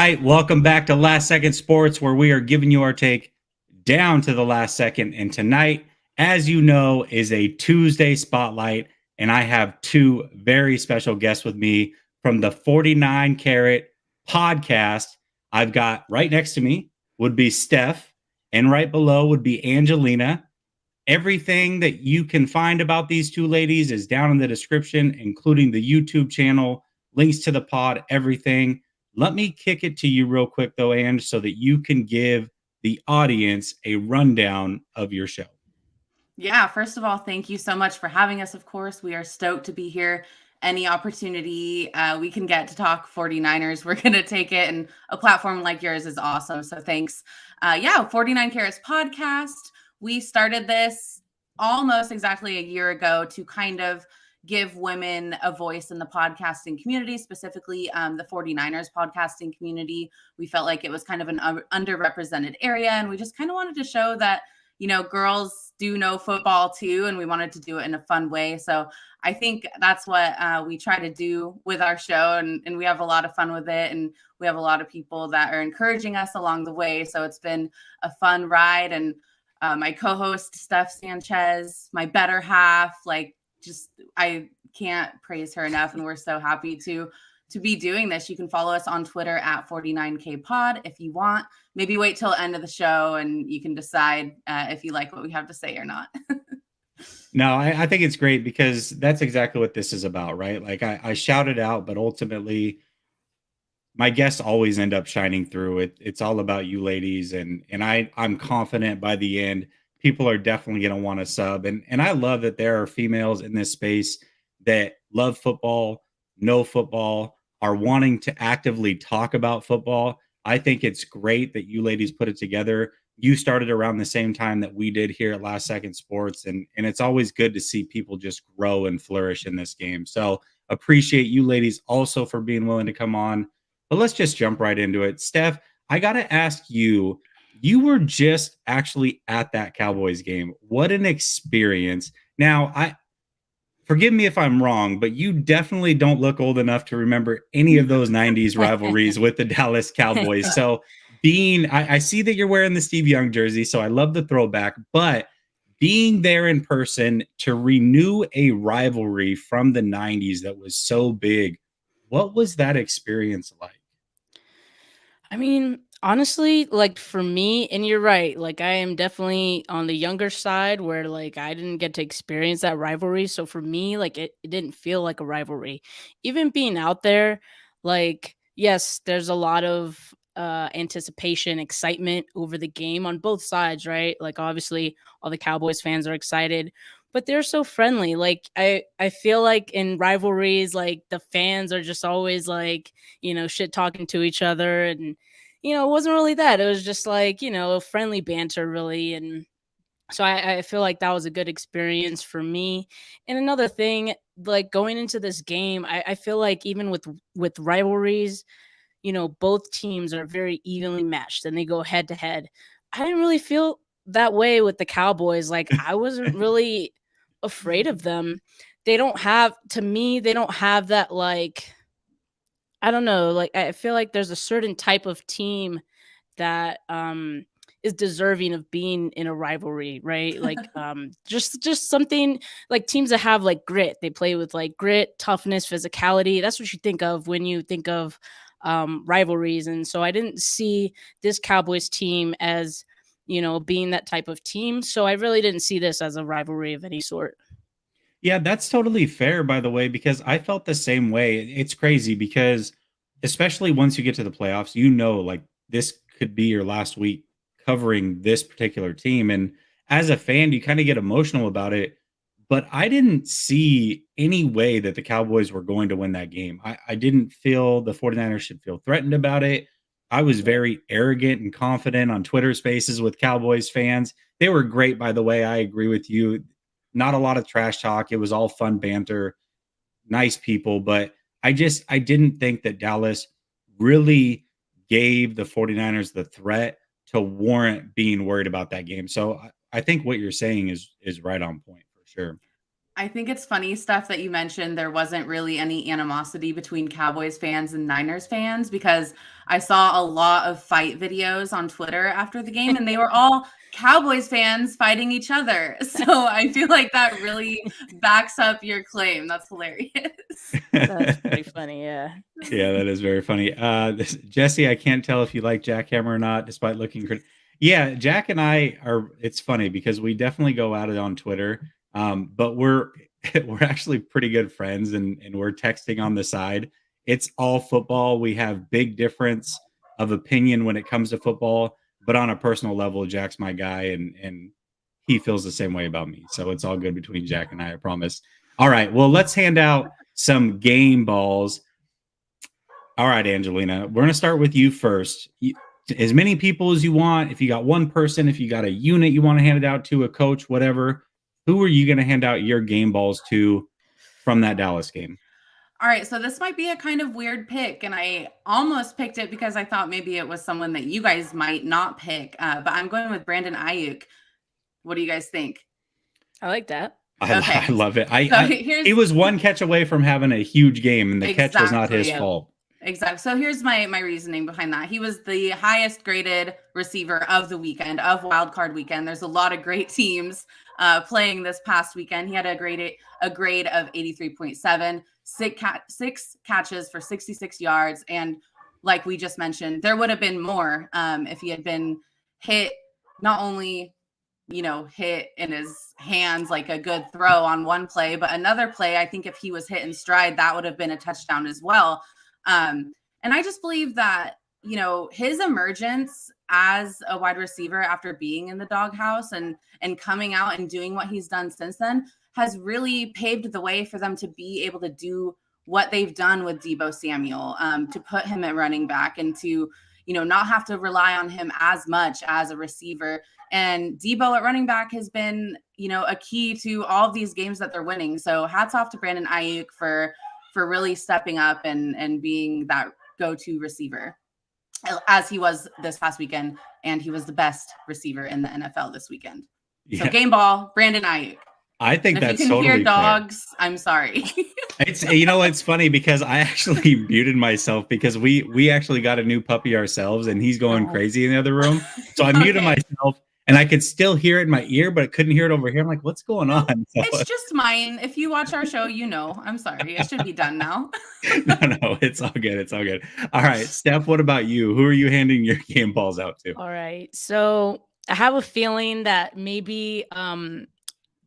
right, welcome back to Last Second Sports, where we are giving you our take down to the last second. And tonight, as you know, is a Tuesday spotlight, and I have two very special guests with me from the 49 Carat podcast. I've got right next to me would be Steph, and right below would be Angelina. Everything that you can find about these two ladies is down in the description, including the YouTube channel, links to the pod, everything. Let me kick it to you real quick, though, Ange, so that you can give the audience a rundown of your show. Yeah, first of all, thank you so much for having us, of course. We are stoked to be here. Any opportunity we can get to talk 49ers, we're going to take it. And a platform like yours is awesome. So thanks. 49 Carats podcast. We started this almost exactly a year ago to kind of give women a voice in the podcasting community, specifically the 49ers podcasting community. We felt like it was kind of an underrepresented area. And we just kind of wanted to show that, you know, girls do know football too, and we wanted to do it in a fun way. So I think that's what we try to do with our show, and we have a lot of fun with it, and we have a lot of people that are encouraging us along the way. So it's been a fun ride, and my co-host Steph Sanchez, my better half, I can't praise her enough, and we're so happy to be doing this. You can follow us on Twitter at 49K Pod if you want. Maybe wait till the end of the show and you can decide if you like what we have to say or not. No, I think it's great because that's exactly what this is about, right? Like I shout it out, but ultimately my guests always end up shining through it. It's all about you ladies. And I'm confident by the end, people are definitely going to want to sub. And I love that there are females in this space that love football, know football, are wanting to actively talk about football. I think it's great that you ladies put it together. You started around the same time that we did here at Last Second Sports. And it's always good to see people just grow and flourish in this game. So appreciate you ladies also for being willing to come on. But let's just jump right into it. Steph, I got to ask you, you were just actually at that Cowboys game. What an experience. Now, forgive me if I'm wrong, but you definitely don't look old enough to remember any of those 90s rivalries with the Dallas Cowboys. So I see that you're wearing the Steve Young jersey, so I love the throwback, but being there in person to renew a rivalry from the 90s that was so big, what was that experience like? I mean, honestly, like for me, and you're right, like I am definitely on the younger side where like I didn't get to experience that rivalry. So for me, like it didn't feel like a rivalry. Even being out there, like, yes, there's a lot of anticipation, excitement over the game on both sides, right? Like obviously all the Cowboys fans are excited, but they're so friendly. Like I feel like in rivalries, like the fans are just always like, shit talking to each other, and it wasn't really that. It was just like, friendly banter, really. And so I feel like that was a good experience for me. And another thing, like going into this game, I feel like even with rivalries, both teams are very evenly matched and they go head to head. I didn't really feel that way with the Cowboys. Like I wasn't really afraid of them. They don't have that, like, I don't know, like I feel like there's a certain type of team that is deserving of being in a rivalry, right? Like just something like teams that have like grit. They play with like grit, toughness, physicality. That's what you think of when you think of rivalries. And so I didn't see this Cowboys team as, being that type of team. So I really didn't see this as a rivalry of any sort. Yeah, that's totally fair, by the way, because I felt the same way. It's crazy because, especially once you get to the playoffs, like this could be your last week covering this particular team. And as a fan, you kind of get emotional about it. But I didn't see any way that the Cowboys were going to win that game. I didn't feel the 49ers should feel threatened about it. I was very arrogant and confident on Twitter spaces with Cowboys fans. They were great, by the way. I agree with you. Not a lot of trash talk. It was all fun banter, nice people. But I didn't think that Dallas really gave the 49ers the threat to warrant being worried about that game. So I think what you're saying is right on point for sure. I think it's funny stuff that you mentioned. There wasn't really any animosity between Cowboys fans and Niners fans because I saw a lot of fight videos on Twitter after the game and they were all Cowboys fans fighting each other. So I feel like that really backs up your claim. That's hilarious. That's pretty funny. Yeah. Yeah, that is very funny. Jesse, I can't tell if you like Jackhammer or not, despite looking. Yeah, Jack and I are. It's funny because we definitely go at it on Twitter, but we're we're actually pretty good friends, and we're texting on the side. It's all football. We have big difference of opinion when it comes to football, but on a personal level, Jack's my guy, and he feels the same way about me. So it's all good between Jack and I promise. All right, well, let's hand out some game balls. All right, Angelina, we're going to start with you first. As many people as you want. If you got one person, if you got a unit you want to hand it out to, a coach, whatever, who are you going to hand out your game balls to from that Dallas game? All right, so this might be a kind of weird pick, and I almost picked it because I thought maybe it was someone that you guys might not pick, but I'm going with Brandon Ayuk. What do you guys think? I like that. I love it. He was one catch away from having a huge game, and the catch was not his fault. Exactly. So here's my reasoning behind that. He was the highest graded receiver of the weekend, of Wild Card weekend. There's a lot of great teams playing this past weekend. He had a grade of 83.7, 6 catches for 66 yards. And like we just mentioned, there would have been more if he had been hit, not only hit in his hands like a good throw on one play, but another play, I think if he was hit in stride, that would have been a touchdown as well. And I just believe that, his emergence as a wide receiver after being in the doghouse and coming out and doing what he's done since then has really paved the way for them to be able to do what they've done with Deebo Samuel, to put him at running back and to, not have to rely on him as much as a receiver. And Deebo at running back has been, a key to all of these games that they're winning. So hats off to Brandon Ayuk for really stepping up and being that go-to receiver as he was this past weekend. And he was the best receiver in the NFL this weekend. Yeah. So game ball, Brandon Ayuk. I think that's totally fair. If you can hear dogs, fair. I'm sorry. It's funny because I actually muted myself because we actually got a new puppy ourselves and he's going crazy in the other room. So I muted myself. And I could still hear it in my ear, but I couldn't hear it over here. I'm like, what's going on? So, it's just mine. If you watch our show, I'm sorry. It should be done now. No, it's all good. It's all good. All right, Steph, what about you? Who are you handing your game balls out to? All right. So I have a feeling that maybe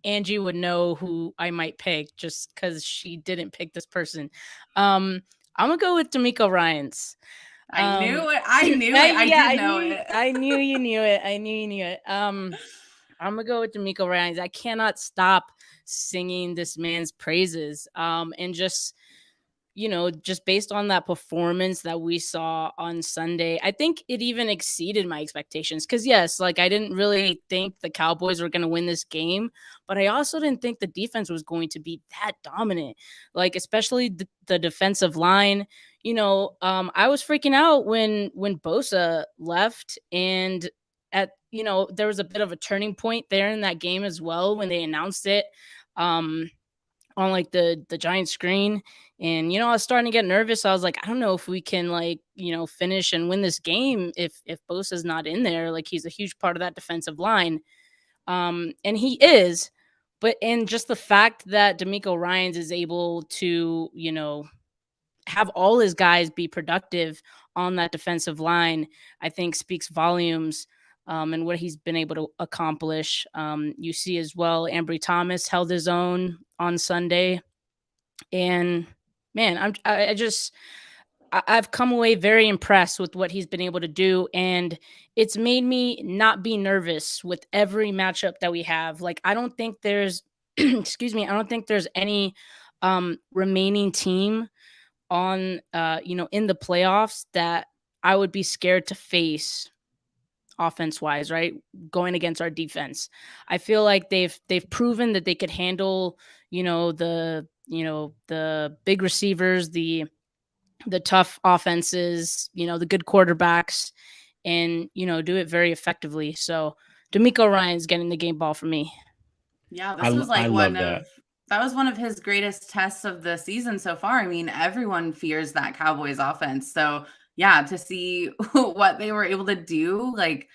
Angie would know who I might pick just because she didn't pick this person. I'm going to go with D'Amico Ryans. I knew it. I did know it. I knew you knew it. I'm gonna go with D'Amico Ryans. I cannot stop singing this man's praises. And just based on that performance that we saw on Sunday, I think it even exceeded my expectations. Because yes, I didn't really think the Cowboys were going to win this game, but I also didn't think the defense was going to be that dominant. Especially the defensive line. I was freaking out when Bosa left, and there was a bit of a turning point there in that game as well when they announced it on the giant screen. And I was starting to get nervous. I was like, I don't know if we can finish and win this game if Bosa's not in there. He's a huge part of that defensive line, and he is. But and just the fact that D'Amico Ryans is able to have all his guys be productive on that defensive line, I think speaks volumes, and what he's been able to accomplish. You see as well, Ambry Thomas held his own on Sunday, and man, I've come away very impressed with what he's been able to do, and it's made me not be nervous with every matchup that we have. I don't think there's, excuse me, I don't think there's any remaining team on in the playoffs that I would be scared to face offense wise, right? Going against our defense. I feel like they've proven that they could handle, the big receivers, the tough offenses, the good quarterbacks, and do it very effectively. So D'Amico Ryans getting the game ball for me. Yeah, this was one of that was one of his greatest tests of the season so far. I mean, everyone fears that Cowboys offense. So yeah, to see what they were able to do, like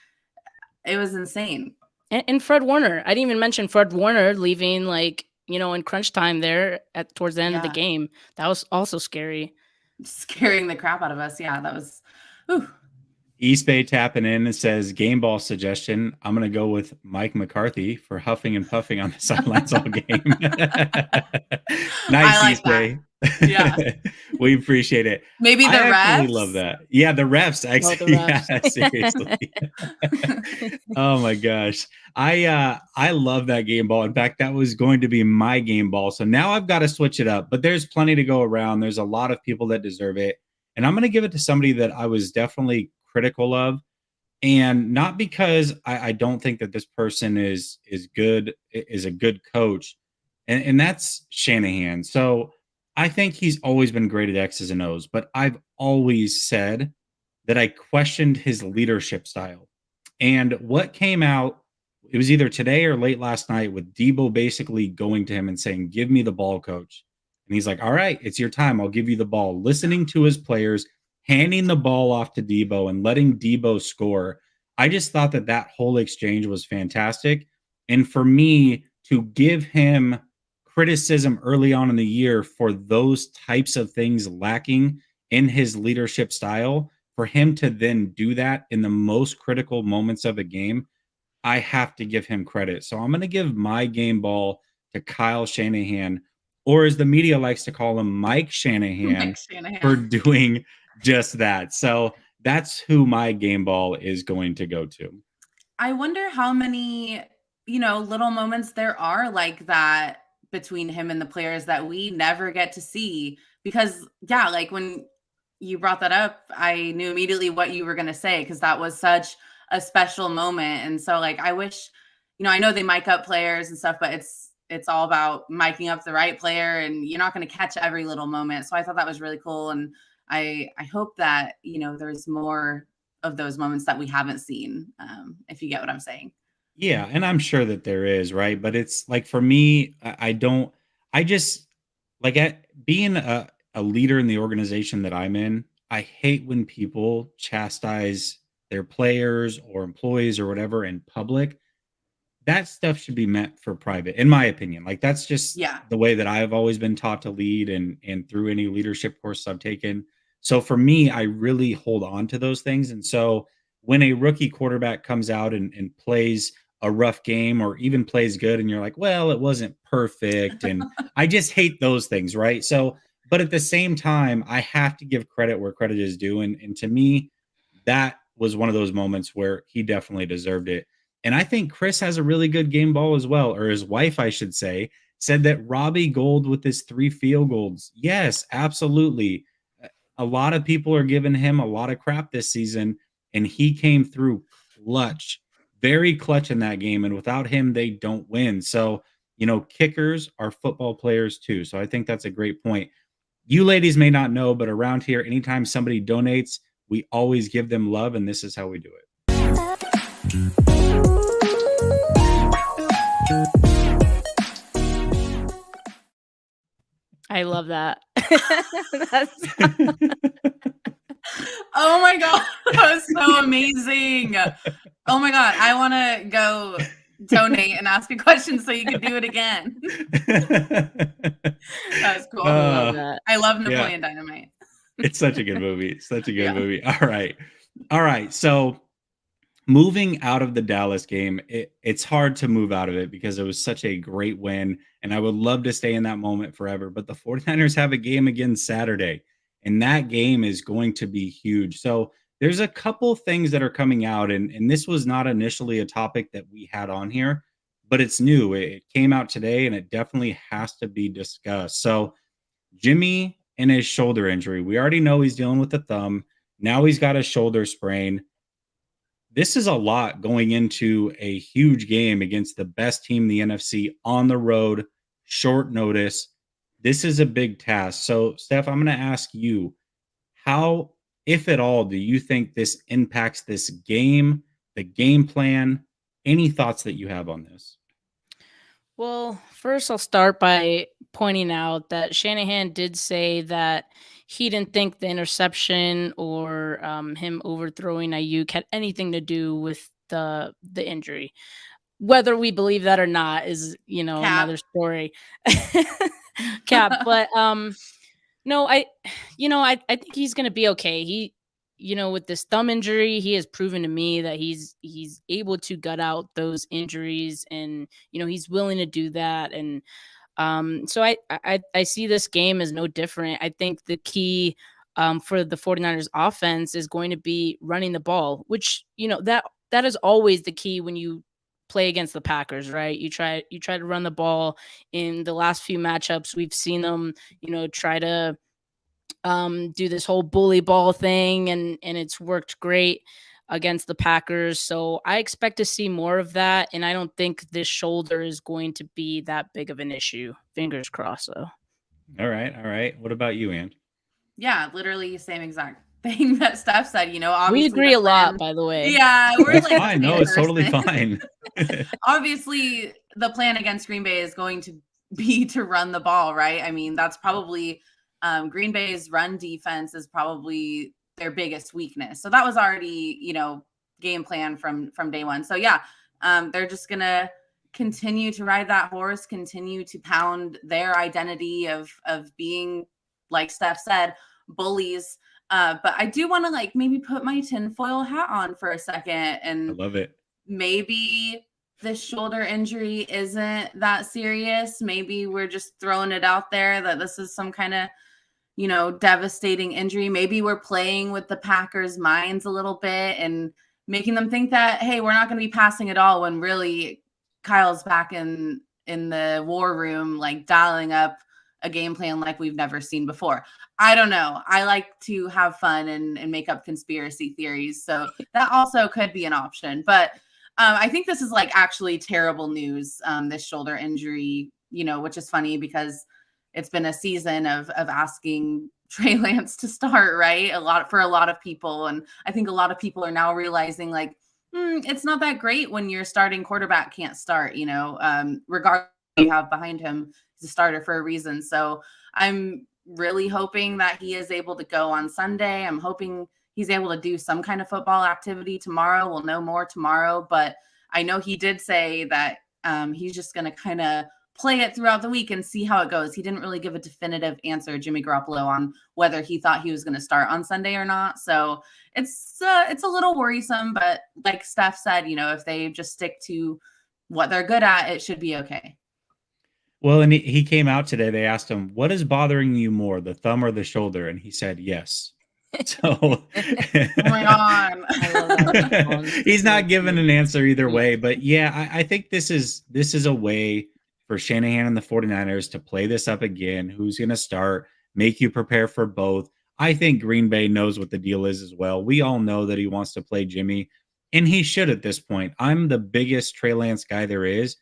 it was insane. And Fred Warner. I didn't even mention Fred Warner leaving, like, in crunch time there towards the end of the Yeah. game. That was also scary. Scaring the crap out of us. Yeah, that was whew. East Bay tapping in and says, game ball suggestion. I'm going to go with Mike McCarthy for huffing and puffing on the sidelines all game. Nice, like East Bay. Yeah. We appreciate it. Maybe the I refs. actually love that. Yeah, the refs. the refs. Yeah, seriously. Oh my gosh. I love that game ball. In fact, that was going to be my game ball. So now I've got to switch it up, but there's plenty to go around. There's a lot of people that deserve it. And I'm going to give it to somebody that I was definitely critical of. And not because I don't think that this person is a good coach. And that's Shanahan. So I think he's always been great at X's and O's, but I've always said that I questioned his leadership style. And what came out, it was either today or late last night, with Deebo basically going to him and saying, "Give me the ball, coach." And he's like, "All right, it's your time. I'll give you the ball." Listening to his players, handing the ball off to Deebo and letting Deebo score. I just thought that whole exchange was fantastic. And for me to give him criticism early on in the year for those types of things lacking in his leadership style, for him to then do that in the most critical moments of a game, I have to give him credit. So I'm going to give my game ball to Kyle Shanahan, or as the media likes to call him, Mike Shanahan, for doing just that. So that's who my game ball is going to go to. I wonder how many, little moments there are like that between him and the players that we never get to see. Because yeah, like when you brought that up, I knew immediately what you were going to say, because that was such a special moment. And so like, I wish, I know they mic up players and stuff, but it's all about miking up the right player, and you're not going to catch every little moment. So I thought that was really cool. And I hope that, there's more of those moments that we haven't seen, if you get what I'm saying. Yeah, and I'm sure that there is, right? But it's like, for me, I don't, I just like, being a leader in the organization that I'm in, I hate when people chastise their players or employees or whatever in public. That stuff should be meant for private, in my opinion. Like, that's just Yeah. the way that I've always been taught to lead, and through any leadership course I've taken. So for me, I really hold on to those things. And so when a rookie quarterback comes out and plays a rough game, or even plays good, and you're like, well, it wasn't perfect, and I just hate those things, right? So, but at the same time, I have to give credit where credit is due. And to me, that was one of those moments where he definitely deserved it. And I think Chris has a really good game ball as well, or his wife, I should say, said that Robbie Gould with his 3 field goals. Yes, absolutely. A lot of people are giving him a lot of crap this season, and he came through clutch, very clutch in that game. And without him, they don't win. So, kickers are football players too. So I think that's a great point. You ladies may not know, but around here, anytime somebody donates, we always give them love, and this is how we do it. I love that. Oh my God. That was so amazing. Oh my God. I want to go donate and ask a question so you can do it again. That was cool. I love Napoleon Dynamite. It's such a good movie. Such a good movie. All right. So moving out of the Dallas game, it's hard to move out of it because it was such a great win, and I would love to stay in that moment forever. But the 49ers have a game again Saturday, and that game is going to be huge. So there's a couple things that are coming out, and this was not initially a topic that we had on here, but it's new. It came out today, and it definitely has to be discussed. So Jimmy and his shoulder injury, we already know he's dealing with the thumb. Now he's got a shoulder sprain. This is a lot going into a huge game against the best team in the NFC on the road, short notice. This is a big task. So, Steph, I'm going to ask you, how, if at all, do you think this impacts this game, the game plan? Any thoughts that you have on this? Well, first I'll start by pointing out that Shanahan did say that he didn't think the interception or him overthrowing Ayuk had anything to do with the injury. Whether we believe that or not is, Cap. another story. Cap, but no, I think he's gonna be okay. With this thumb injury, he has proven to me that he's able to gut out those injuries, and he's willing to do that. And so I see this game as no different. I think the key for the 49ers offense is going to be running the ball, which that is always the key when you play against the Packers, right? You try to run the ball. In the last few matchups, we've seen them, try to do this whole bully ball thing, and it's worked great against the Packers. So I expect to see more of that, and I don't think this shoulder is going to be that big of an issue. Fingers crossed, though. All right. What about you, Ann? Yeah, literally same exact thing that Steph said. We Obviously agree the a lot, plan. by the way. Yeah, we're That's like fine. the No, same it's totally person. fine. Obviously, the plan against Green Bay is going to be to run the ball, right? I mean, that's probably Green Bay's run defense is probably their biggest weakness. So that was already, game plan from day one. So yeah, they're just gonna continue to ride that horse, continue to pound their identity of being, like Steph said, bullies. But I do want to maybe put my tinfoil hat on for a second, I and love it. maybe this shoulder injury isn't that serious. Maybe we're just throwing it out there that this is some kind of, devastating injury. Maybe we're playing with the Packers' minds a little bit and making them think that, hey, we're not going to be passing at all, when really Kyle's back in the war room, dialing up a game plan like we've never seen before. I don't know. I like to have fun and make up conspiracy theories. So that also could be an option. But I think this is actually terrible news, this shoulder injury, which is funny because it's been a season of asking Trey Lance to start, right? For a lot of people. And I think a lot of people are now realizing it's not that great when your starting quarterback can't start, regardless of who you have behind him. He's a starter for a reason. So I'm really hoping that he is able to go on Sunday. I'm hoping he's able to do some kind of football activity tomorrow. We'll know more tomorrow, but I know he did say that he's just going to kind of play it throughout the week and see how it goes. He didn't really give a definitive answer, Jimmy Garoppolo, on whether he thought he was going to start on Sunday or not. So it's a little worrisome, but like Steph said, if they just stick to what they're good at, it should be okay. Well, and he came out today. They asked him, "What is bothering you more, the thumb or the shoulder?" And he said, "Yes." So, Oh my God. I love that response. he's not giving an answer either Yeah. way. But yeah, I think this is a way for Shanahan and the 49ers to play this up again. Who's going to start? Make you prepare for both. I think Green Bay knows what the deal is as well. We all know that he wants to play Jimmy, and he should at this point. I'm the biggest Trey Lance guy there is,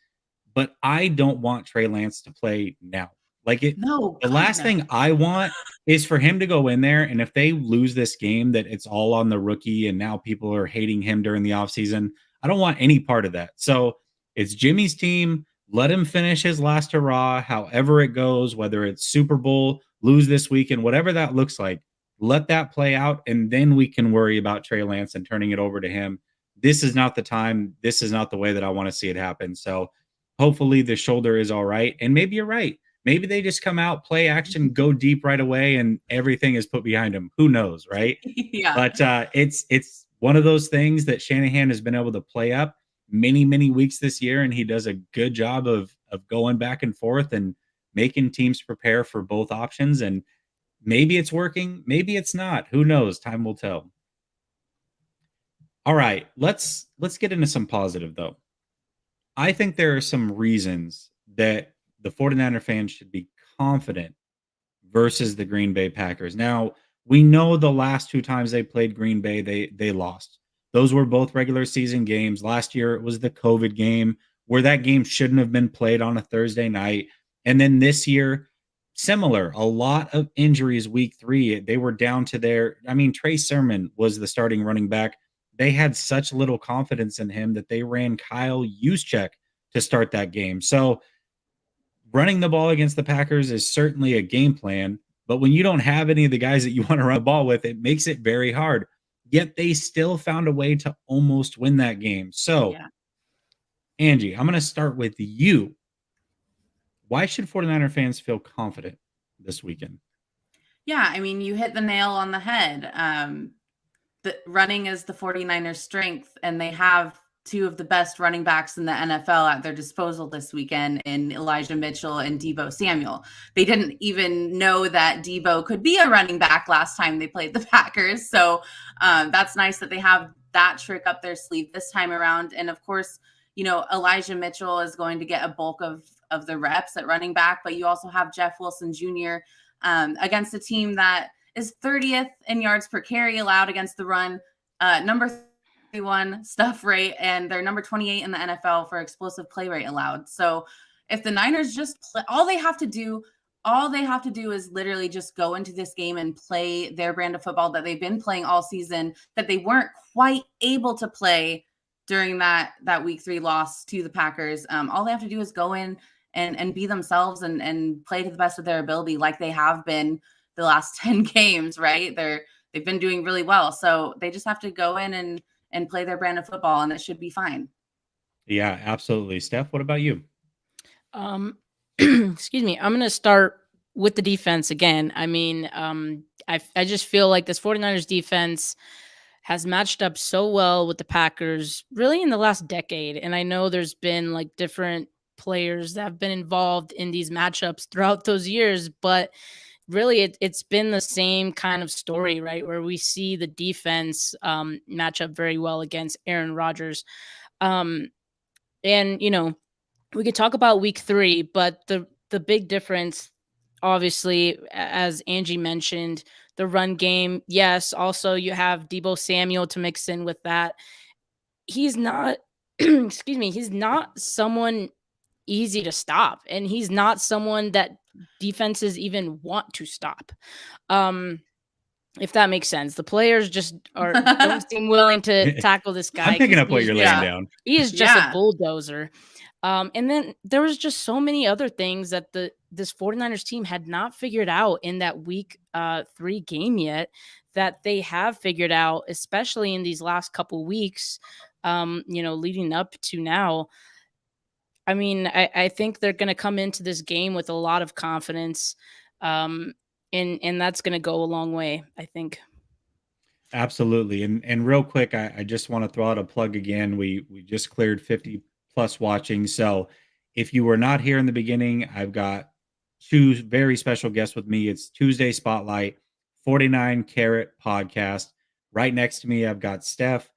but I don't want Trey Lance to play now. No, The God, last no. thing I want is for him to go in there, and if they lose this game, that it's all on the rookie, and now people are hating him during the offseason. I don't want any part of that. So it's Jimmy's team. Let him finish his last hurrah, however it goes, whether it's Super Bowl, lose this weekend, whatever that looks like. Let that play out, and then we can worry about Trey Lance and turning it over to him. This is not the time. This is not the way that I want to see it happen. So hopefully the shoulder is all right. And maybe you're right. Maybe they just come out, play action, go deep right away, and everything is put behind them. Who knows, right? Yeah. But it's one of those things that Shanahan has been able to play up many weeks this year, and he does a good job of going back and forth and making teams prepare for both options. And maybe it's working, maybe it's not. Who knows? Time will tell. All right, let's get into some positive though. I think there are some reasons that the 49er fans should be confident versus the Green Bay Packers. Now, we know the last two times they played Green Bay, they lost. Those were both regular season games. Last year, it was the COVID game where that game shouldn't have been played on a Thursday night. And then this year, similar, a lot of injuries week 3. They were down to Trey Sermon was the starting running back. They had such little confidence in him that they ran Kyle Juszczyk to start that game. So running the ball against the Packers is certainly a game plan, but when you don't have any of the guys that you want to run the ball with, it makes it very hard. Yet they still found a way to almost win that game. So, Yeah. Angie, I'm going to start with you. Why should 49er fans feel confident this weekend? Yeah, I mean, you hit the nail on the head. The running is the 49ers' strength, and they have two of the best running backs in the NFL at their disposal this weekend in Elijah Mitchell and Deebo Samuel. They didn't even know that Deebo could be a running back last time they played the Packers. So that's nice that they have that trick up their sleeve this time around. And of course, you know, Elijah Mitchell is going to get a bulk of the reps at running back, but you also have Jeff Wilson Jr. Against a team that is 30th in yards per carry allowed against the run, number 31 stuff rate, and they're number 28 in the NFL for explosive play rate allowed. So if the Niners just play, all they have to do is literally just go into this game and play their brand of football that they've been playing all season, that they weren't quite able to play during that week 3 loss to the Packers. All they have to do is go in and be themselves and play to the best of their ability, like they have been the last 10 games, right? They've been doing really well. So they just have to go in and play their brand of football, and it should be fine. Yeah, absolutely. Steph, what about you? Excuse me. I'm going to start with the defense again. I mean, I just feel like this 49ers defense has matched up so well with the Packers really in the last decade. And I know there's been like different players that have been involved in these matchups throughout those years, but really it's been the same kind of story, right? Where we see the defense match up very well against Aaron Rodgers. And, you know, we could talk about week 3, but the big difference, obviously, as Angie mentioned, the run game. Yes. Also, you have Deebo Samuel to mix in with that. He's not, excuse me, he's not someone easy to stop, and he's not someone that defenses even want to stop. If that makes sense. The players just don't seem willing to tackle this guy. I'm picking up what you're laying down. He is just a bulldozer. And then there was just so many other things that this 49ers team had not figured out in that week 3 game yet that they have figured out, especially in these last couple weeks, leading up to now. I mean, I think they're going to come into this game with a lot of confidence, and that's going to go a long way, I think. Absolutely. And real quick, I just want to throw out a plug again. We just cleared 50 plus watching. So if you were not here in the beginning, I've got 2 very special guests with me. It's Tuesday Spotlight, 49 Carat Podcast. Right next to me, I've got Steph.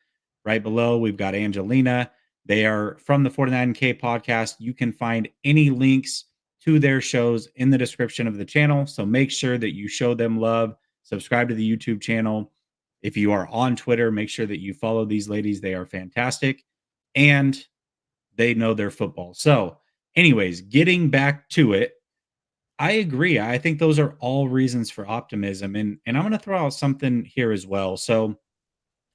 Right below, we've got Angelina. They are from the 49K podcast. You can find any links to their shows in the description of the channel. So make sure that you show them love, subscribe to the YouTube channel. If you are on Twitter, make sure that you follow these ladies. They are fantastic and they know their football. So anyways, getting back to it, I agree. I think those are all reasons for optimism. And I'm going to throw out something here as well. So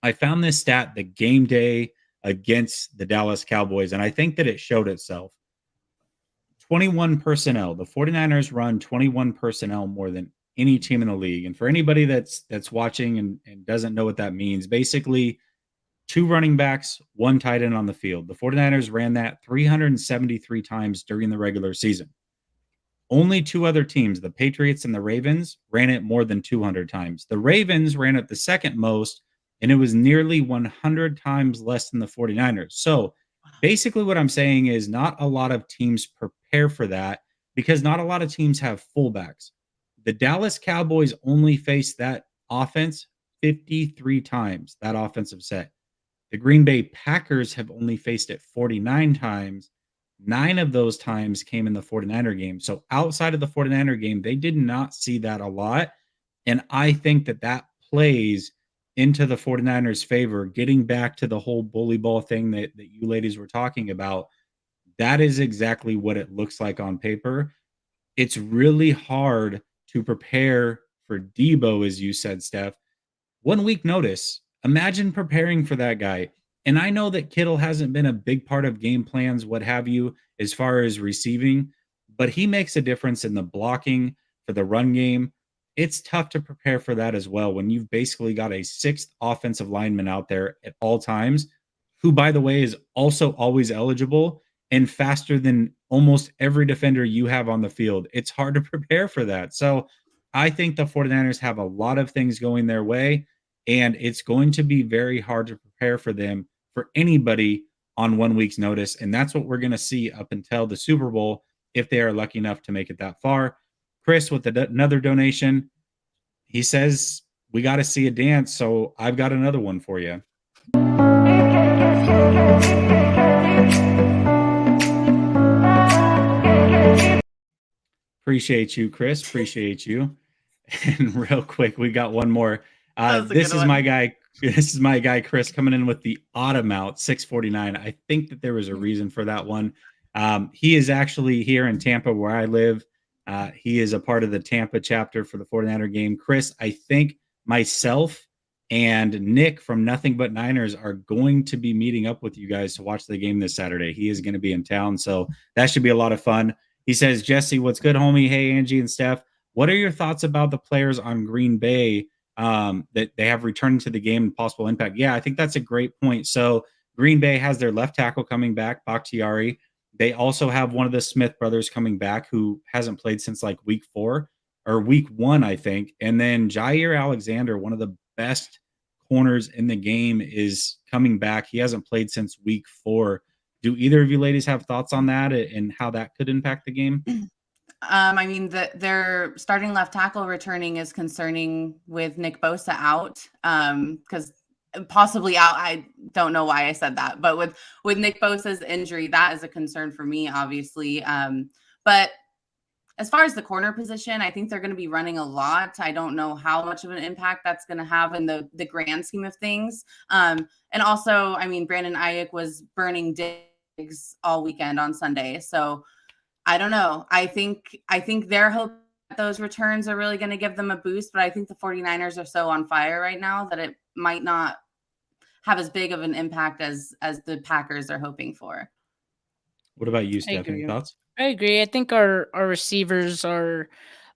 I found this stat, the game day against the Dallas Cowboys, and I think that it showed itself. 21 personnel. The 49ers run 21 personnel more than any team in the league. And for anybody that's watching and doesn't know what that means, basically 2 running backs, 1 tight end on the field. The 49ers ran that 373 times during the regular season. Only 2 other teams, the Patriots and the Ravens, ran it more than 200 times. The Ravens ran it the second most, and it was nearly 100 times less than the 49ers. So basically what I'm saying is not a lot of teams prepare for that because not a lot of teams have fullbacks. The Dallas Cowboys only faced that offense 53 times, that offensive set. The Green Bay Packers have only faced it 49 times. 9 of those times came in the 49er game. So outside of the 49er game, they did not see that a lot. And I think that plays into the 49ers' favor, getting back to the whole bully ball thing that you ladies were talking about. That is exactly what it looks like on paper. It's really hard to prepare for Deebo, as you said, Steph. 1 week notice. Imagine preparing for that guy. And I know that Kittle hasn't been a big part of game plans, what have you, as far as receiving. but he makes a difference in the blocking for the run game. It's tough to prepare for that as well when you've basically got a sixth offensive lineman out there at all times, who, by the way, is also always eligible and faster than almost every defender you have on the field. It's hard to prepare for that. So I think the 49ers have a lot of things going their way, and it's going to be very hard to prepare for them for anybody on 1 week's notice. And that's what we're going to see up until the Super Bowl if they are lucky enough to make it that far. Chris with another donation. He says, we got to see a dance. So I've got another one for you. Appreciate you, Chris. Appreciate you. And real quick, we got one more. This is my guy. This is my guy, Chris, coming in with the autumn out 649. I think that there was a reason for that one. He is actually here in Tampa where I live. He is a part of the Tampa chapter for the 49er game. Chris, I think myself and Nick from Nothing But Niners are going to be meeting up with you guys to watch the game this Saturday. He is going to be in town, so that should be a lot of fun. He says, Jesse, what's good, homie? Hey, Angie and Steph. What are your thoughts about the players on Green Bay that they have returned to the game and possible impact? Yeah, I think that's a great point. So Green Bay has their left tackle coming back, Bakhtiari. They also have one of the Smith brothers coming back who hasn't played since like week 1, I think. And then Jair Alexander, one of the best corners in the game, is coming back. He hasn't played since week 4. Do either of you ladies have thoughts on that and how that could impact the game? I mean, their starting left tackle returning is concerning with Nick Bosa out, because possibly out. I don't know why I said that, but with Nick Bosa's injury, that is a concern for me, obviously. But as far as the corner position, I think they're going to be running a lot. I don't know how much of an impact that's going to have in the grand scheme of things. And also, I mean, Brandon Ayuk was burning digs all weekend on Sunday, so I don't know. I think they're hoping that those returns are really going to give them a boost, but I think the 49ers are so on fire right now that it might not have as big of an impact as the Packers are hoping for. What about you, Steph? Any thoughts? I agree. I think our receivers are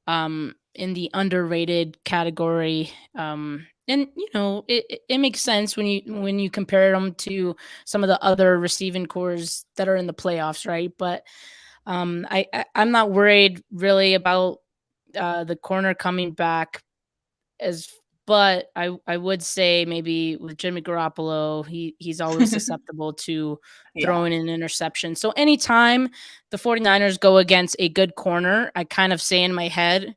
in the underrated category. And you know, it makes sense when you compare them to some of the other receiving cores that are in the playoffs, right? But I'm not worried really about the corner coming back but I would say maybe with Jimmy Garoppolo, he's always susceptible to throwing an interception. So anytime the 49ers go against a good corner, I kind of say in my head,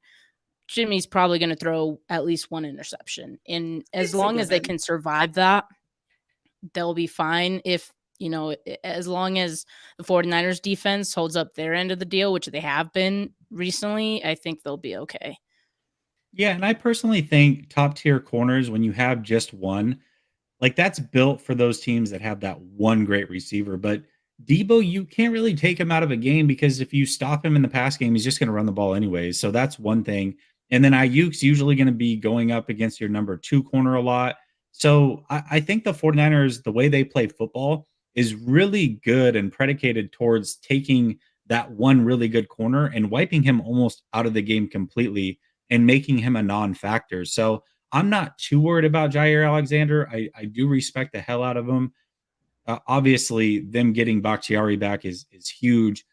Jimmy's probably going to throw at least one interception. And as long as they can survive that, they'll be fine. If, you know, as long as the 49ers defense holds up their end of the deal, which they have been recently, I think they'll be okay. Yeah, and I personally think top tier corners, when you have just one, like that's built for those teams that have that one great receiver. But Deebo, you can't really take him out of a game because if you stop him in the pass game, he's just going to run the ball anyways. So that's one thing. And then Ayuk's usually going to be going up against your number 2 corner a lot. So I think the 49ers, the way they play football is really good and predicated towards taking that one really good corner and wiping him almost out of the game completely and making him a non-factor. So I'm not too worried about Jair Alexander. I do respect the hell out of him. Obviously, them getting Bakhtiari back is huge.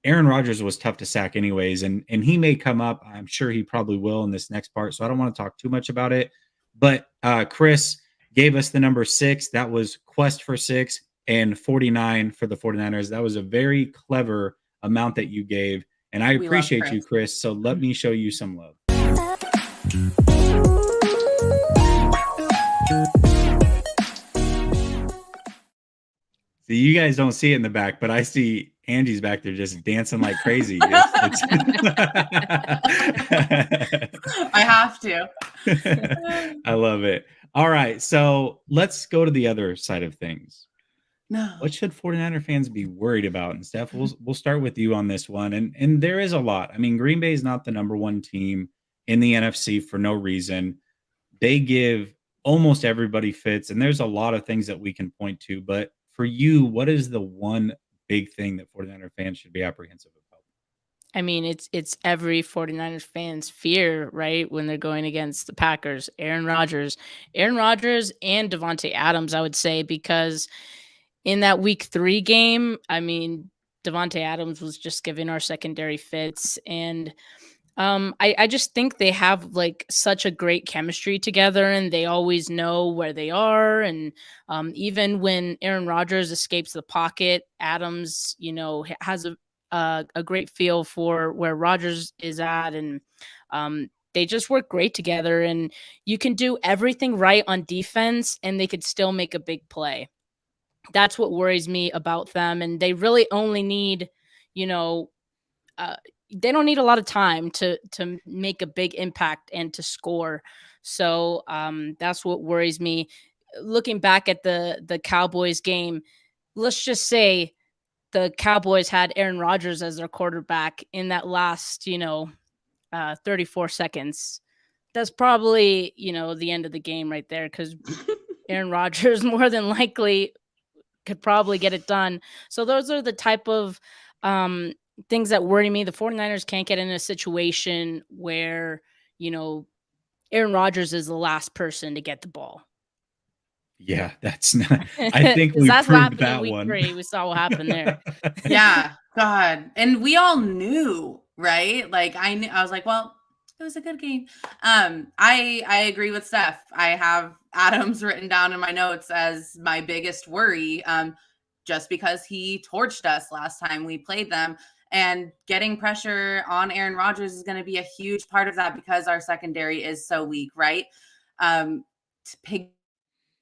Aaron Rodgers was tough to sack anyways, and he may come up. I'm sure he probably will in this next part, so I don't want to talk too much about it. But Chris gave us the number 6. That was Quest for 6 and 49 for the 49ers. That was a very clever amount that you gave. And I appreciate you, Chris. So let me show you some love. So you guys don't see it in the back, but I see Angie's back there just dancing like crazy. I have to. I love it. All right. So let's go to the other side of things. No. What should 49er fans be worried about? And Steph, we'll start with you on this one. And there is a lot. I mean, Green Bay is not the number 1 team in the NFC for no reason. They give almost everybody fits, and there's a lot of things that we can point to. But for you, what is the one big thing that 49er fans should be apprehensive about? I mean, it's every 49ers fan's fear, right? When they're going against the Packers, Aaron Rodgers and Davante Adams, I would say, because in that week 3 game, I mean, Davante Adams was just giving our secondary fits. And I just think they have like such a great chemistry together, and they always know where they are. And even when Aaron Rodgers escapes the pocket, Adams, has a great feel for where Rodgers is at, and they just work great together. And you can do everything right on defense, and they could still make a big play. That's what worries me about them, and they really only need, you know, uh, they don't need a lot of time to make a big impact and to score. So that's what worries me. Looking back at the Cowboys game, let's just say the Cowboys had Aaron Rodgers as their quarterback in that last 34 seconds. That's probably the end of the game right there, because Aaron Rodgers more than likely could probably get it done. So those are the type of things that worry me. The 49ers can't get in a situation where, Aaron Rodgers is the last person to get the ball. Yeah, that's not. I think Because we that's what proved happened in that week one. 3. We saw what happened there. Yeah, God. And we all knew, right? Like I knew, I was like, well, it was a good game. I agree with Steph. I have Adams written down in my notes as my biggest worry, just because he torched us last time we played them. And getting pressure on Aaron Rodgers is going to be a huge part of that because our secondary is so weak, right? Pigging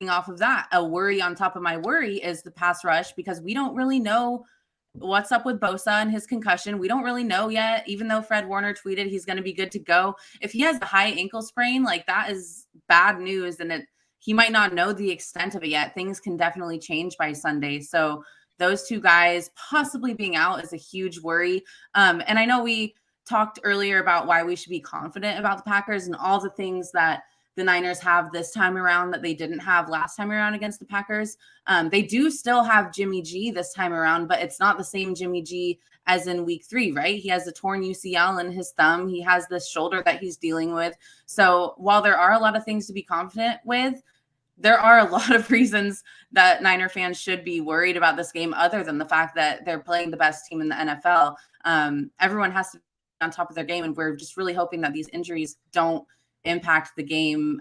off of that, a worry on top of my worry is the pass rush, because we don't really know what's up with Bosa and his concussion. We don't really know yet, even though Fred Warner tweeted he's going to be good to go. If he has a high ankle sprain, like that is bad news, and he might not know the extent of it yet. Things can definitely change by Sunday. So those two guys possibly being out is a huge worry. And I know we talked earlier about why we should be confident about the Packers and all the things that the Niners have this time around that they didn't have last time around against the Packers. They do still have Jimmy G this time around, but it's not the same Jimmy G as in week 3, right? He has a torn UCL in his thumb. He has this shoulder that he's dealing with. So while there are a lot of things to be confident with, there are a lot of reasons that Niner fans should be worried about this game, other than the fact that they're playing the best team in the NFL. Everyone has to be on top of their game, and we're just really hoping that these injuries don't impact the game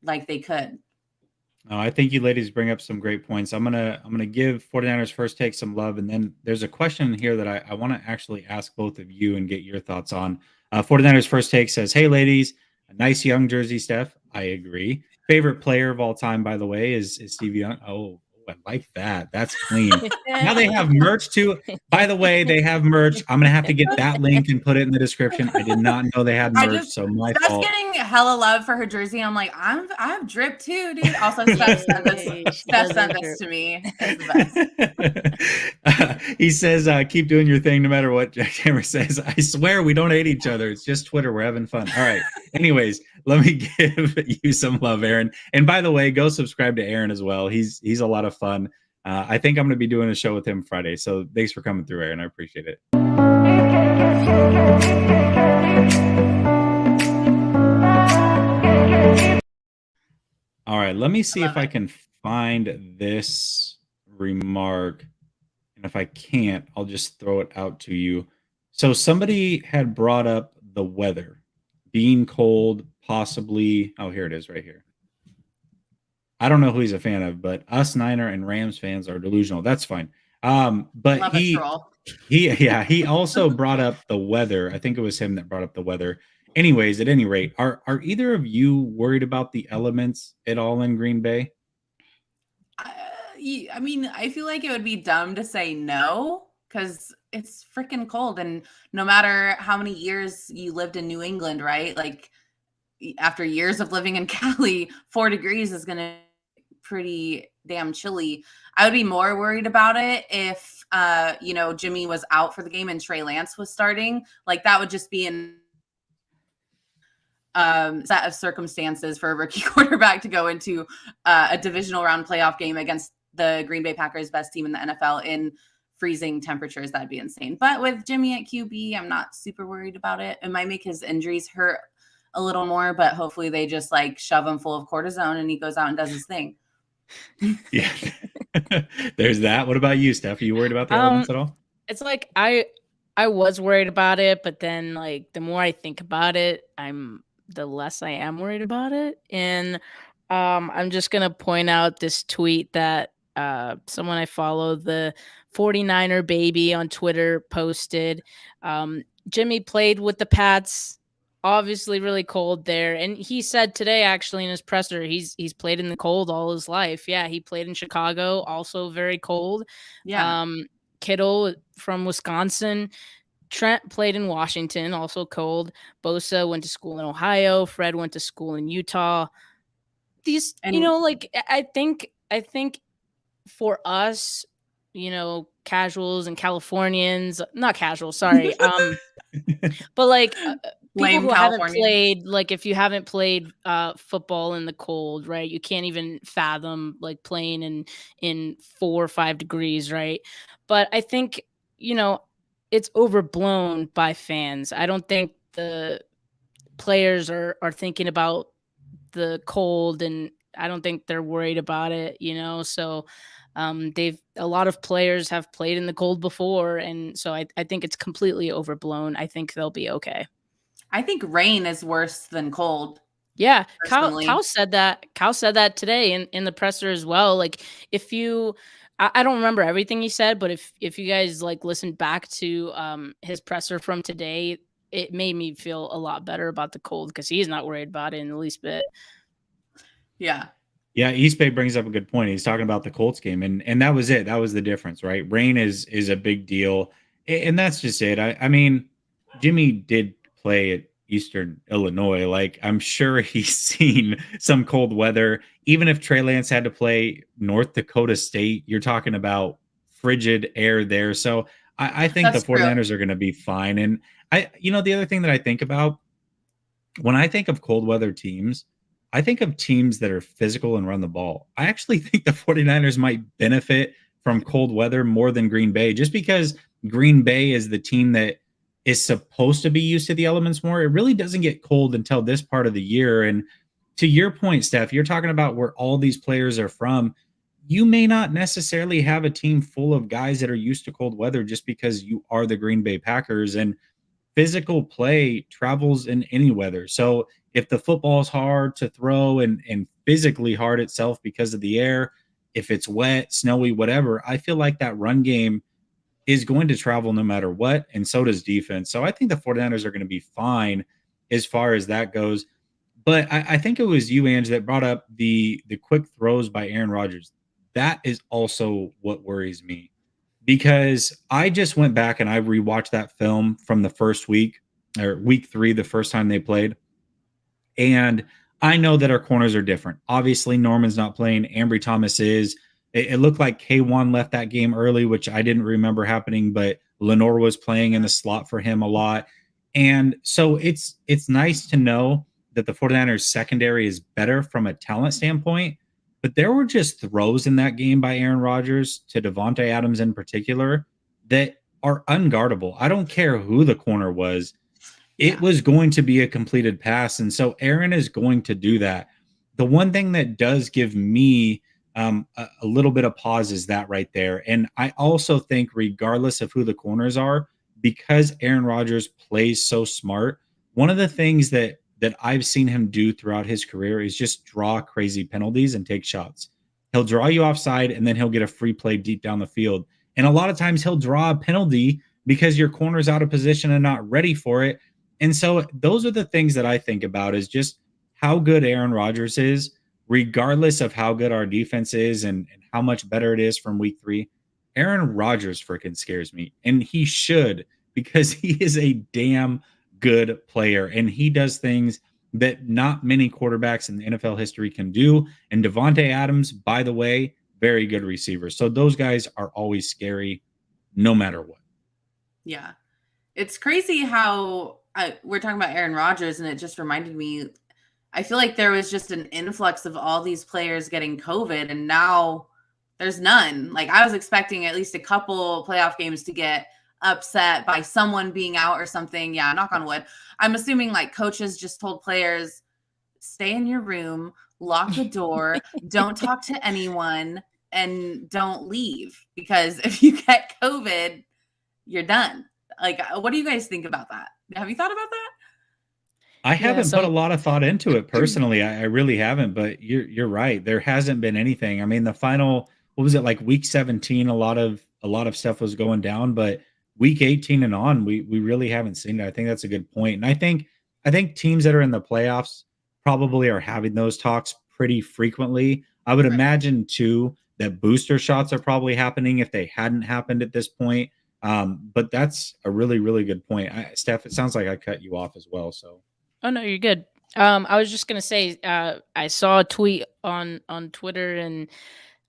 like they could. I think you ladies bring up some great points. I'm gonna give 49ers First Take some love, and then there's a question here that I want to actually ask both of you and get your thoughts on. 49ers First Take says, "Hey ladies, a nice young jersey, Steph. I agree. Favorite player of all time, by the way, is Steve Young. Oh, I like that. That's clean. Now they have merch too. By the way, they have merch. I'm gonna have to get that link and put it in the description. I did not know they had merch, so my Steph's fault. getting hella love for her jersey. I'm like, I have drip too, dude. Also, Steph sent this to me. It's the best. He says, keep doing your thing no matter what Jack Hammer says. I swear we don't hate each other. It's just Twitter. We're having fun. All right. Anyways, let me give you some love, Aaron. And by the way, go subscribe to Aaron as well. He's a lot of fun. I think I'm going to be doing a show with him Friday. So thanks for coming through, Aaron. I appreciate it. All right. Let me see if I can find this remark. And if I can't, I'll just throw it out to you. So somebody had brought up the weather being cold, possibly. Oh, here it is right here. I don't know who he's a fan of, but us Niner and Rams fans are delusional. That's fine. But he also brought up the weather. I think it was him that brought up the weather. Anyways, at any rate, are either of you worried about the elements at all in Green Bay? I mean, I feel like it would be dumb to say no, because it's freaking cold. And no matter how many years you lived in New England, right? Like after years of living in Cali, 4 degrees is going to be pretty damn chilly. I would be more worried about it if, Jimmy was out for the game and Trey Lance was starting. Like that would just be an set of circumstances for a rookie quarterback to go into a divisional round playoff game against the Green Bay Packers, best team in the NFL, in freezing temperatures, that'd be insane. But with Jimmy at QB, I'm not super worried about it. It might make his injuries hurt a little more, but hopefully they just like shove him full of cortisone and he goes out and does his thing. Yeah. There's that. What about you, Steph? Are you worried about the elements at all? It's like I was worried about it, but then like the more I think about it, the less I am worried about it. And I'm just gonna point out this tweet that someone I follow, the 49er baby on Twitter, posted. Jimmy played with the Pats, obviously really cold there, and he said today actually in his presser he's played in the cold all his life. Yeah, he played in Chicago, also very cold. Yeah. Kittle from Wisconsin. Trent played in Washington, also cold. Bosa went to school in Ohio. Fred went to school in Utah. These, And like I think for us, casuals and Californians, not casual, sorry. But like people who haven't played, like if you haven't played football in the cold, right? You can't even fathom like playing in 4 or 5 degrees, right? But I think, it's overblown by fans. I don't think the players are thinking about the cold, and I don't think they're worried about it, so a lot of players have played in the cold before, and so I think it's completely overblown. I think they'll be okay. I think rain is worse than cold. Yeah, Kyle said that. Kyle said that today in the presser as well. Like if you, I don't remember everything he said, but if you guys like listen back to his presser from today, it made me feel a lot better about the cold because he's not worried about it in the least bit. Yeah. Yeah, East Bay brings up a good point. He's talking about the Colts game, and that was it. That was the difference, right? Rain is a big deal, and that's just it. I mean, Jimmy did play at Eastern Illinois. Like, I'm sure he's seen some cold weather. Even if Trey Lance had to play North Dakota State, you're talking about frigid air there. So I think the 49ers are going to be fine. And the other thing that I think about when I think of cold weather teams, I think of teams that are physical and run the ball. I actually think the 49ers might benefit from cold weather more than Green Bay, just because Green Bay is the team that is supposed to be used to the elements more. It really doesn't get cold until this part of the year. And to your point, Steph, you're talking about where all these players are from. You may not necessarily have a team full of guys that are used to cold weather just because you are the Green Bay Packers, and physical play travels in any weather. So if the football is hard to throw and physically hard itself because of the air, if it's wet, snowy, whatever, I feel like that run game is going to travel no matter what, and so does defense. So I think the 49ers are going to be fine as far as that goes. But I think it was you, Ange, that brought up the quick throws by Aaron Rodgers. That is also what worries me, because I just went back and I rewatched that film from the first week, or week 3, the first time they played. And I know that our corners are different. Obviously, Norman's not playing. Ambry Thomas is. It looked like K1 left that game early, which I didn't remember happening, but Lenore was playing in the slot for him a lot. And so it's nice to know that the 49ers secondary is better from a talent standpoint, but there were just throws in that game by Aaron Rodgers to Davante Adams in particular that are unguardable. I don't care who the corner was. It was going to be a completed pass. And so Aaron is going to do that. The one thing that does give me a little bit of pause is that right there. And I also think regardless of who the corners are, because Aaron Rodgers plays so smart, one of the things that I've seen him do throughout his career is just draw crazy penalties and take shots. He'll draw you offside, and then he'll get a free play deep down the field. And a lot of times he'll draw a penalty because your corner's out of position and not ready for it. And so those are the things that I think about, is just how good Aaron Rodgers is, regardless of how good our defense is and how much better it is from week 3. Aaron Rodgers freaking scares me, and he should, because he is a damn good player, and he does things that not many quarterbacks in the NFL history can do. And Davante Adams, by the way, very good receiver. So those guys are always scary no matter what. Yeah. It's crazy how we're talking about Aaron Rodgers, and it just reminded me, I feel like there was just an influx of all these players getting COVID, and now there's none. Like, I was expecting at least a couple playoff games to get upset by someone being out or something. Yeah, knock on wood. I'm assuming like coaches just told players, stay in your room, lock the door, don't talk to anyone, and don't leave, because if you get COVID, you're done. Like, what do you guys think about that? Have you thought about that? I haven't put a lot of thought into it personally. I really haven't, but you're right. There hasn't been anything. I mean, the final, what was it, like week 17, a lot of stuff was going down, but week 18 and on, we really haven't seen it. I think that's a good point. And I think teams that are in the playoffs probably are having those talks pretty frequently. I would Right. imagine too that booster shots are probably happening if they hadn't happened at this point. But that's a really, really good point. Steph, it sounds like I cut you off as well. So Oh no, you're good. I was just gonna say, I saw a tweet on Twitter, and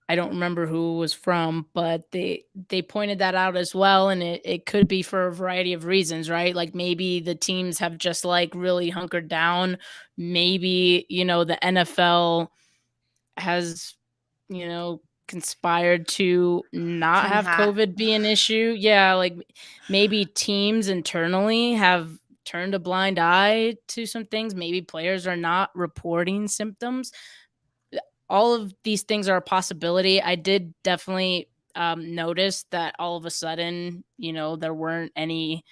I don't remember who it was from, but they pointed that out as well, and it could be for a variety of reasons, right? Like maybe the teams have just like really hunkered down. Maybe, the NFL has, conspired to not Team have hat. COVID be an issue. Yeah, like maybe teams internally have turned a blind eye to some things. Maybe players are not reporting symptoms. All of these things are a possibility. I did definitely notice that all of a sudden, there weren't any,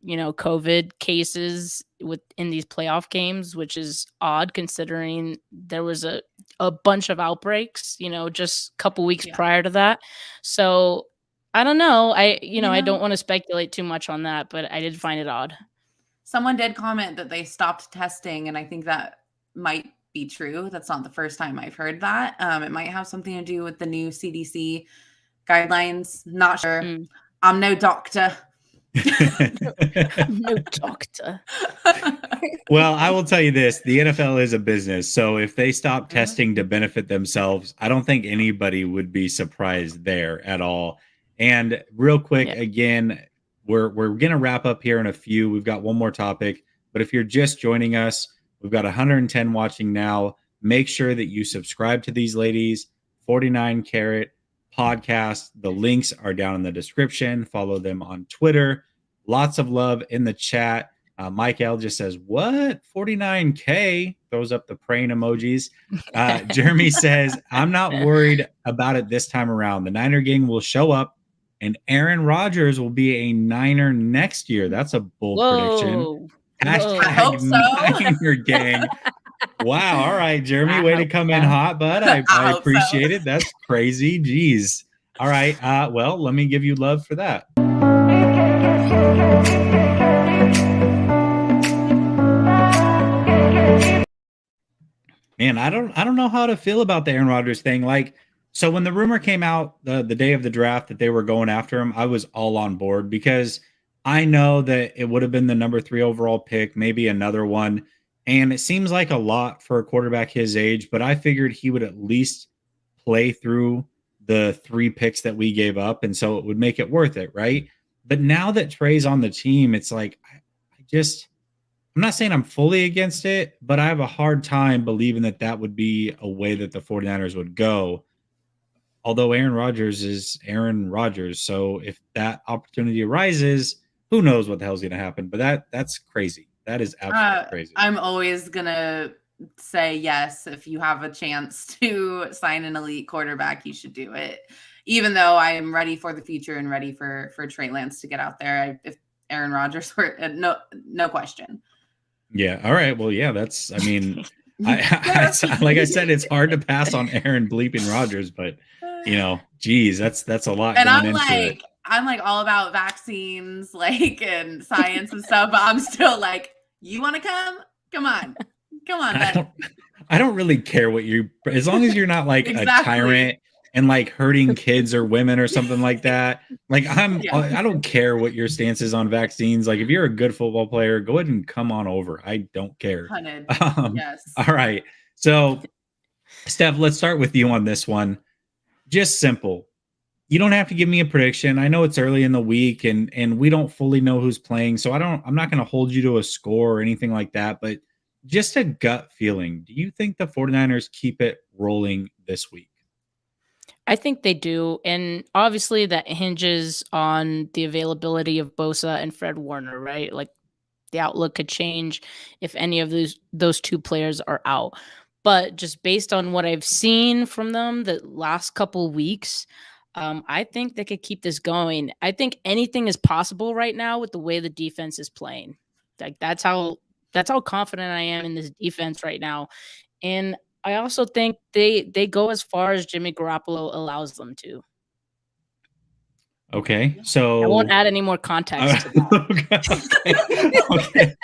COVID cases within these playoff games, which is odd considering there was a bunch of outbreaks, just a couple weeks Yeah. prior to that. So I don't know. I know- don't want to speculate too much on that, but I did find it odd. Someone did comment that they stopped testing, and I think that might be true. That's not the first time I've heard that. It might have something to do with the new CDC guidelines. Not sure. Mm. I'm no doctor. No doctor. Well, I will tell you this, the NFL is a business. So if they stop Mhm. testing to benefit themselves, I don't think anybody would be surprised there at all. And real quick, Yeah. again, we're going to wrap up here in a few. We've got one more topic, but if you're just joining us, we've got 110 watching now. Make sure that you subscribe to these ladies, 49 Carat podcast. The links are down in the description. Follow them on Twitter. Lots of love in the chat. Mike L just says, what? 49K? Throws up the praying emojis. Jeremy says, I'm not worried about it this time around. The Niner gang will show up, and Aaron Rodgers will be a Niner next year. That's a bold prediction. Whoa. Hashtag I hope so. Niner gang. Wow. All right, Jeremy, I way to hope come in so. hot, bud. I hope appreciate so. it. That's crazy. Jeez. All right. Well, let me give you love for that. Man, I don't know how to feel about the Aaron Rodgers thing. Like, so when the rumor came out the day of the draft that they were going after him, I was all on board because I know that it would have been the number 3 overall pick, maybe another one. And it seems like a lot for a quarterback his age, but I figured he would at least play through the 3 picks that we gave up. And so it would make it worth it, right? But now that Trey's on the team, it's like, I'm not saying I'm fully against it, but I have a hard time believing that that would be a way that the 49ers would go. Although Aaron Rodgers is Aaron Rodgers. So if that opportunity arises, who knows what the hell's going to happen. But that's crazy. That is absolutely crazy. I'm always going to say yes. If you have a chance to sign an elite quarterback, you should do it. Even though I am ready for the future and ready for Trey Lance to get out there. If Aaron Rodgers were no question. Yeah. All right. Well, yeah, that's, I mean, like I said, it's hard to pass on Aaron bleeping Rodgers, but geez, that's a lot. And going into it. I'm like all about vaccines, like, and science and stuff, but I'm still like, you want to come? Come on. I don't really care what as long as you're not like Exactly. a tyrant and like hurting kids or women or something like that. Like I don't care what your stance is on vaccines. Like if you're a good football player, go ahead and come on over. I don't care. Yes. All right. So Steph, let's start with you on this one. Just simple. You don't have to give me a prediction. I know it's early in the week and we don't fully know who's playing. So I'm not going to hold you to a score or anything like that, but just a gut feeling. Do you think the 49ers keep it rolling this week? I think they do, and obviously that hinges on the availability of Bosa and Fred Warner, right? Like the outlook could change if any of those two players are out. But just based on what I've seen from them the last couple weeks, I think they could keep this going. I think anything is possible right now with the way the defense is playing. Like that's how confident I am in this defense right now. And I also think they go as far as Jimmy Garoppolo allows them to. Okay, I won't so add any more context to that. okay.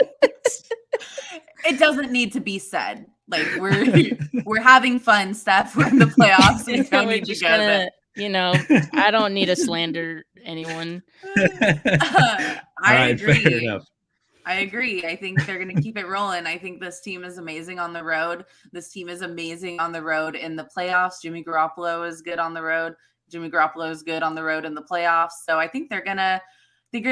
It doesn't need to be said. Like we're having fun, Steph. We're in the playoffs. We don't We're need to just go gonna, there. I don't need to slander anyone. I All right, fair agree. enough. I agree. I think they're going to keep it rolling. I think this team is amazing on the road. This team is amazing on the road in the playoffs. Jimmy Garoppolo is good on the road. Jimmy Garoppolo is good on the road in the playoffs. So I think they're gonna keep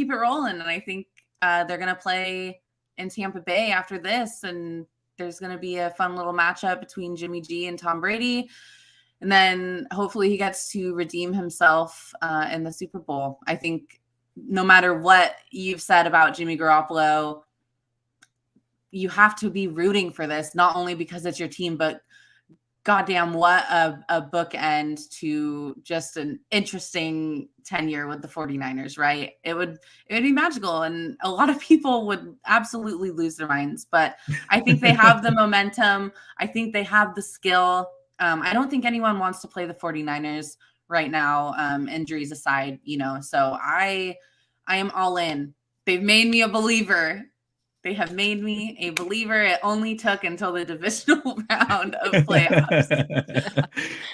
it rolling, and I think they're gonna play in Tampa Bay after this, and there's gonna be a fun little matchup between Jimmy G and Tom Brady, and then hopefully he gets to redeem himself in the Super Bowl. I think no matter what you've said about Jimmy Garoppolo, you have to be rooting for this, not only because it's your team, but goddamn, what a bookend to just an interesting tenure with the 49ers, right? It would be magical, and a lot of people would absolutely lose their minds, but I think they have the momentum. I think they have the skill. I don't think anyone wants to play the 49ers right now, injuries aside, so I am all in. They've made me a believer. They have made me a believer. It only took until the divisional round of playoffs.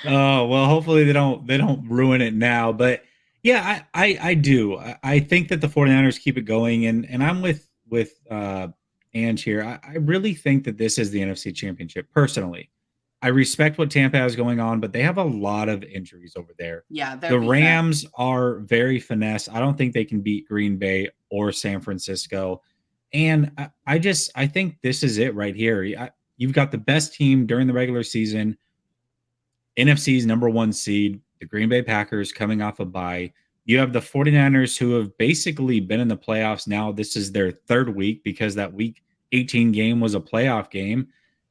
Oh, well, hopefully they don't ruin it now. But yeah, I do. I think that the 49ers keep it going, and I'm with Ange here. I really think that this is the NFC Championship. Personally, I respect what Tampa has going on, but they have a lot of injuries over there. Yeah, The Rams are very finesse. I don't think they can beat Green Bay or San Francisco. And I think this is it right here. You've got the best team during the regular season, NFC's number one seed, the Green Bay Packers coming off a bye. You have the 49ers who have basically been in the playoffs now. This is their third week because that week 18 game was a playoff game.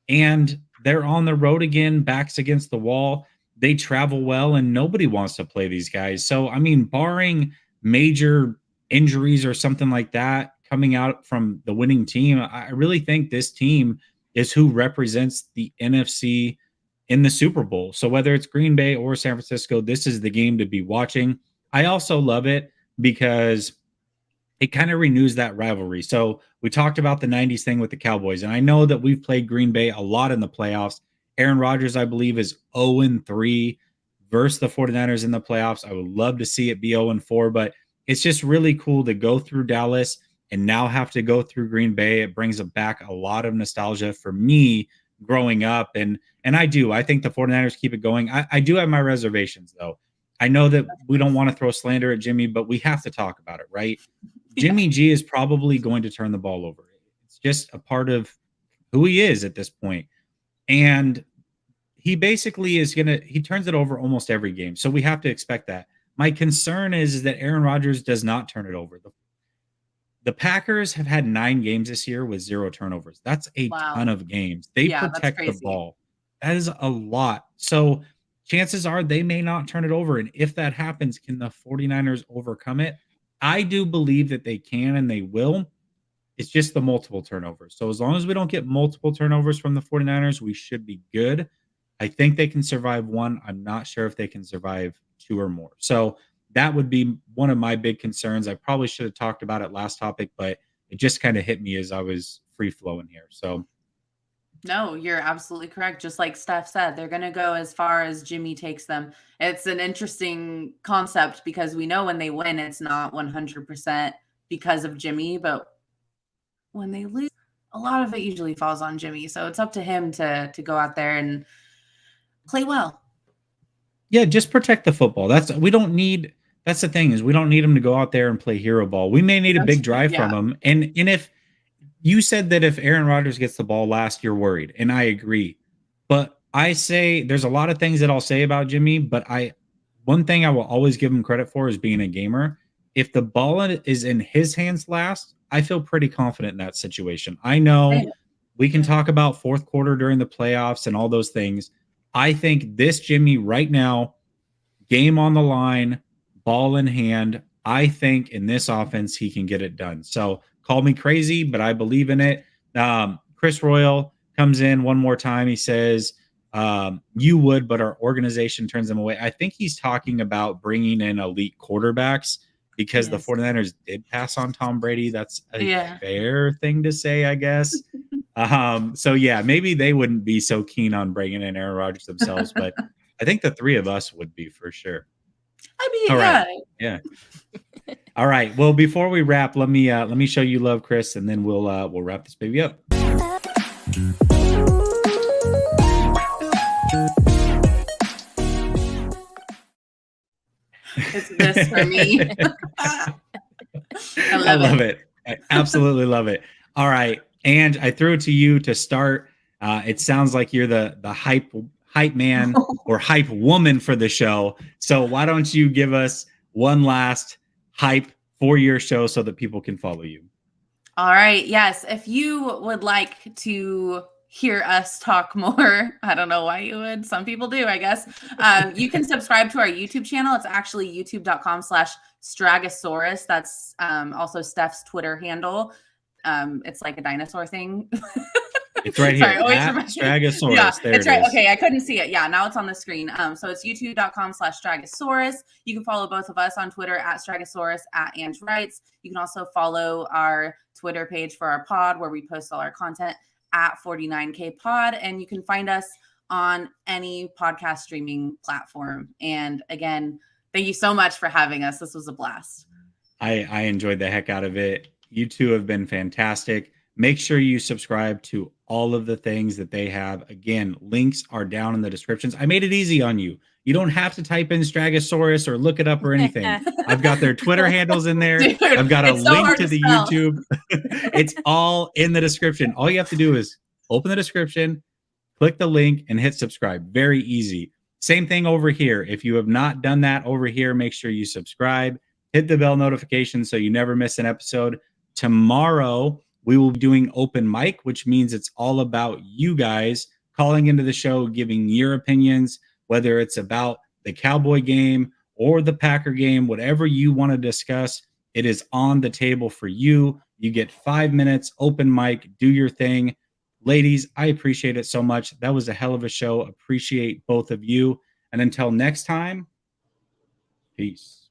And they're on the road again, backs against the wall. They travel well, and nobody wants to play these guys. So, I mean, barring major injuries or something like that coming out from the winning team, I really think this team is who represents the NFC in the Super Bowl. So whether it's Green Bay or San Francisco, this is the game to be watching. I also love it because it kind of renews that rivalry. So we talked about the 90s thing with the Cowboys, and I know that we've played Green Bay a lot in the playoffs. Aaron Rodgers, I believe, is 0-3 versus the 49ers in the playoffs. I would love to see it be 0-4, but it's just really cool to go through Dallas and now have to go through Green Bay. It brings back a lot of nostalgia for me growing up. And I think the 49ers keep it going. I do have my reservations, though. I know that we don't want to throw slander at Jimmy, but we have to talk about it, right? Jimmy G is probably going to turn the ball over. It's just a part of who he is at this point. And he basically he turns it over almost every game. So we have to expect that. My concern is that Aaron Rodgers does not turn it over. The Packers have had 9 games this year with 0 turnovers. That's a ton of games. They protect the ball. That is a lot. So chances are they may not turn it over. And if that happens, can the 49ers overcome it? I do believe that they can and they will. It's just the multiple turnovers. So as long as we don't get multiple turnovers from the 49ers, we should be good. I think they can survive 1. I'm not sure if they can survive 2 or more. So that would be one of my big concerns. I probably should have talked about it last topic, but it just kind of hit me as I was free flowing here. So no, you're absolutely correct. Just like Steph said, they're going to go as far as Jimmy takes them. It's an interesting concept because we know when they win, it's not 100% because of Jimmy, but when they lose, a lot of it usually falls on Jimmy. So it's up to him to go out there and play well. Yeah, just protect the football. That's the thing is we don't need him to go out there and play hero ball. We may need a big drive from him. And if you said that if Aaron Rodgers gets the ball last, you're worried, and I agree. But I say there's a lot of things that I'll say about Jimmy, but one thing I will always give him credit for is being a gamer. If the ball is in his hands last, I feel pretty confident in that situation. I know we can talk about fourth quarter during the playoffs and all those things. I think this Jimmy right now, game on the line, ball in hand, I think in this offense, he can get it done. So call me crazy, but I believe in it. Chris Royal comes in one more time. He says, you would, but our organization turns them away. I think he's talking about bringing in elite quarterbacks because the 49ers did pass on Tom Brady. That's a fair thing to say, I guess. So yeah, maybe they wouldn't be so keen on bringing in Aaron Rodgers themselves, but I think the three of us would be for sure. I mean, all right. Yeah. All right. Well, before we wrap, let me show you love, Chris, and then we'll wrap this baby up. It's this for me. I love it. I absolutely love it. All right. And I threw it to you to start. It sounds like you're the hype man or hype woman for the show. So why don't you give us one last hype for your show so that people can follow you? All right. Yes. If you would like to hear us talk more, I don't know why you would. Some people do, I guess. You can subscribe to our YouTube channel. It's actually youtube.com/Stragosaurus. That's also Steph's Twitter handle. It's like a dinosaur thing. It's right here. Stragosaurus. Yeah, there it's it right. is. Okay, I couldn't see it. Yeah, now it's on the screen. So it's youtube.com/Stragosaurus. You can follow both of us on Twitter @Stragosaurus, @AngeWrites. You can also follow our Twitter page for our pod where we post all our content @49K Pod. And you can find us on any podcast streaming platform. And again, thank you so much for having us. This was a blast. I enjoyed the heck out of it. You two have been fantastic. Make sure you subscribe to all of the things that they have. Again, links are down in the descriptions. I made it easy on you. You don't have to type in Stragosaurus or look it up or anything. I've got their Twitter handles in there. Dude, I've got a link to the YouTube. It's all in the description. All you have to do is open the description, click the link, and hit subscribe. Very easy. Same thing over here. If you have not done that over here, make sure you subscribe. Hit the bell notification so you never miss an episode. Tomorrow, we will be doing open mic, which means it's all about you guys calling into the show, giving your opinions, whether it's about the Cowboy game or the Packer game, whatever you want to discuss, it is on the table for you. You get 5 minutes, open mic, do your thing. Ladies, I appreciate it so much. That was a hell of a show. Appreciate both of you. And until next time, peace.